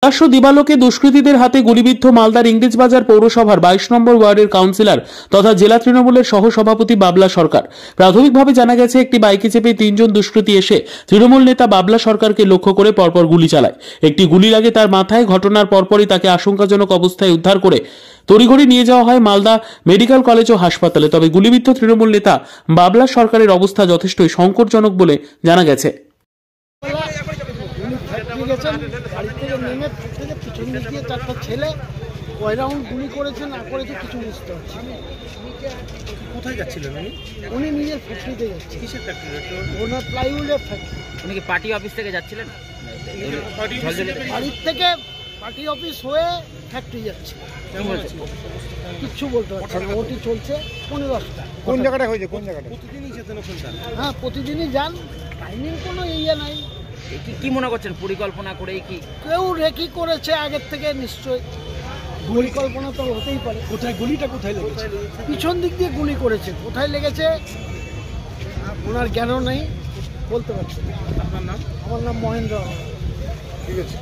প্রকাশ্য দিবালোকে দুষ্কৃতীদের হাতে গুলিবিদ্ধ মালদার ইংরেজবাজার পৌরসভার 22 নম্বর ওয়ার্ডের কাউন্সিলর তথা জেলা তৃণমূলের সহসভাপতি বাবলা সরকার। প্রাথমিকভাবে জানা গেছে একটি বাইকে চেপে 3 জন দুষ্কৃতী এসে তৃণমূল নেতা বাবলা সরকারকে লক্ষ্য করে পরপর গুলি চালায়। একটি গুলি লাগে তার মাথায়। ঘটনার পরপরই তাকে আশঙ্কাজনক অবস্থায় উদ্ধার করে তড়িঘড়ি নিয়ে যাওয়া হয় মালদা মেডিকেল কলেজ ও হাসপাতালে। তবে গুলিবিদ্ধ তৃণমূল নেতা বাবলা সরকারের অবস্থা যথেষ্টই সংকটজনক বলে জানা গেছে। চারটা ছেলে কয় রাউন্ড গুলি করেছে না করেছে কিছু বুঝতে পারছি। কোথায় যাচ্ছিলেন উনি নিজের ফ্যাক্টরিতে যাচ্ছেন। কিসের ফ্যাক্টরি? ওনার প্লাইউডের ফ্যাক্টরি। উনি কি পার্টি অফিস থেকে যাচ্ছিলেন? বাড়ির থেকে পার্টি অফিস হয়ে ফ্যাক্টরি যাচ্ছে। কিচ্ছু বলতে পারছি না। ওটি চলছে 15টা। কোন জায়গাটা হয়েছে? কোন জায়গাটা? প্রতিদিনই যেতেন ওখানটা? হ্যাঁ, প্রতিদিনই যান। টাইমিং কোনো ইয়ে নাই। কি মনে করছেন, পরিকল্পনা করেই কি কেউ রেকি করেছে আগের থেকে? নিশ্চয়ই পরিকল্পনা তো হতেই পারে। কোথায় গুলিটা কোথায় লেগেছে? পিছন দিক দিয়ে গুলি করেছে। কোথায় লেগেছে ওনার জ্ঞানও নেই, বলতে পারছি না। আপনার নাম? আমার নাম মহেন্দ্র। ঠিক আছে।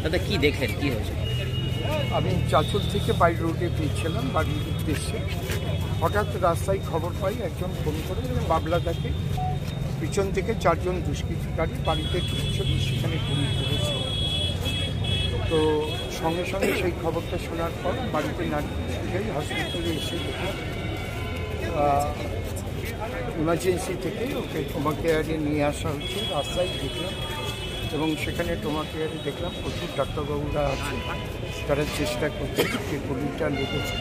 দাদা কি দেখলেন, কি হয়েছে? আমি চাচল থেকে বাই রোডে ফিরছিলাম বাড়ির উদ্দেশ্যে। হঠাৎ রাস্তায় খবর পাই একজন ফোন করে বাবলাদাকে পিছন থেকে 4 জন দুষ্কৃতিকারী বাড়িতে ঢুকছিল, সেখানে গুলি করেছে। তো সঙ্গে সঙ্গে সেই খবরটা শোনার পর বাড়িতে না ঢুকেই হসপিটালে এসে দেখলাম ইমার্জেন্সি থেকে ওকে ট্রমা কেয়ারে নিয়ে আসা হচ্ছে। রাস্তায় দেখলাম এবং সেখানে ট্রমা কেয়ারে দেখলাম প্রচুর ডাক্তারবাবুরা আছে, তারা চেষ্টা করছে যে গুলিটা লেগেছে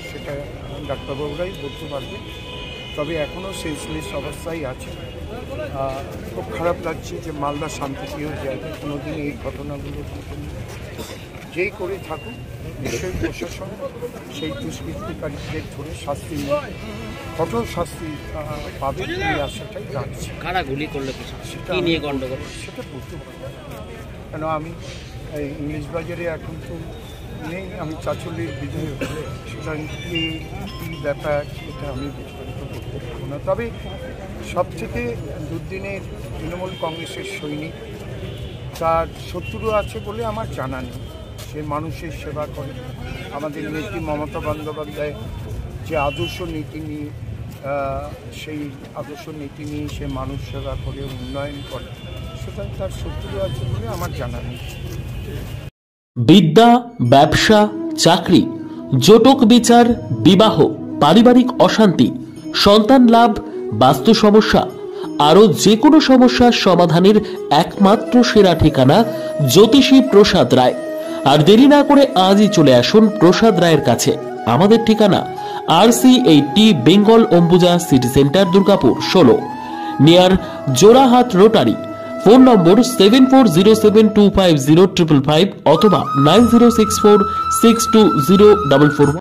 সেটা ডাক্তারবাবুরাই বলতে পারবে। তবে এখনও সেন্সলেস অবস্থায় আছে। খুব খারাপ লাগছে যে মালদা শান্তিপ্রিয় জায়গায় কোনোদিন এই ঘটনাগুলো ঘটেনি। যেই করে থাকুক নিশ্চয়ই প্রশাসন সেই দুষ্কৃতিকারীদের ধরে শাস্তি নিয়ে কঠোর শাস্তি পাবে এই আশাটাই রাখছি। কারা গুলি করলো, কি নিয়ে গন্ডগোল সেটা বলতে পারবো, কেন আমি ইংলিশ বাজারে এখন তো নেই, আমি চাচলের বিধায়ক। সুতরাং কী ব্যাপার এটা আমি বিস্তারিত করতে পারবো না। তবে সবথেকে দুর্দিনের তৃণমূল কংগ্রেসের সৈনিক, তার শত্রু আছে বলে আমার জানা নেই। সে মানুষের সেবা করে। আমাদের নেত্রী মমতা বন্দ্যোপাধ্যায় যে আদর্শ নীতি নিয়ে সেই আদর্শ নীতি নিয়ে সে মানুষ সেবা করে, উন্নয়ন করে, সুতরাং তার শত্রু আছে বলে আমার জানা নেই। বিদ্যা, ব্যবসা, চাকরি, জটক বিচার, বিবাহ, পারিবারিক অশান্তি, সন্তান লাভ, বাস্তু সমস্যা, আরো যে কোনো সমস্যার সমাধানের একমাত্র সেরা ঠিকানা জ্যোতিষী প্রসাদ রায়। আর দেরি না করে আজই চলে আসুন প্রসাদ রায়ের কাছে। আমাদের ঠিকানা RC80 Bengal Ambuja city centre, Durgapur 16, near Jorhat rotary. Phone নম্বর 7407250555 অথবা 9064620444।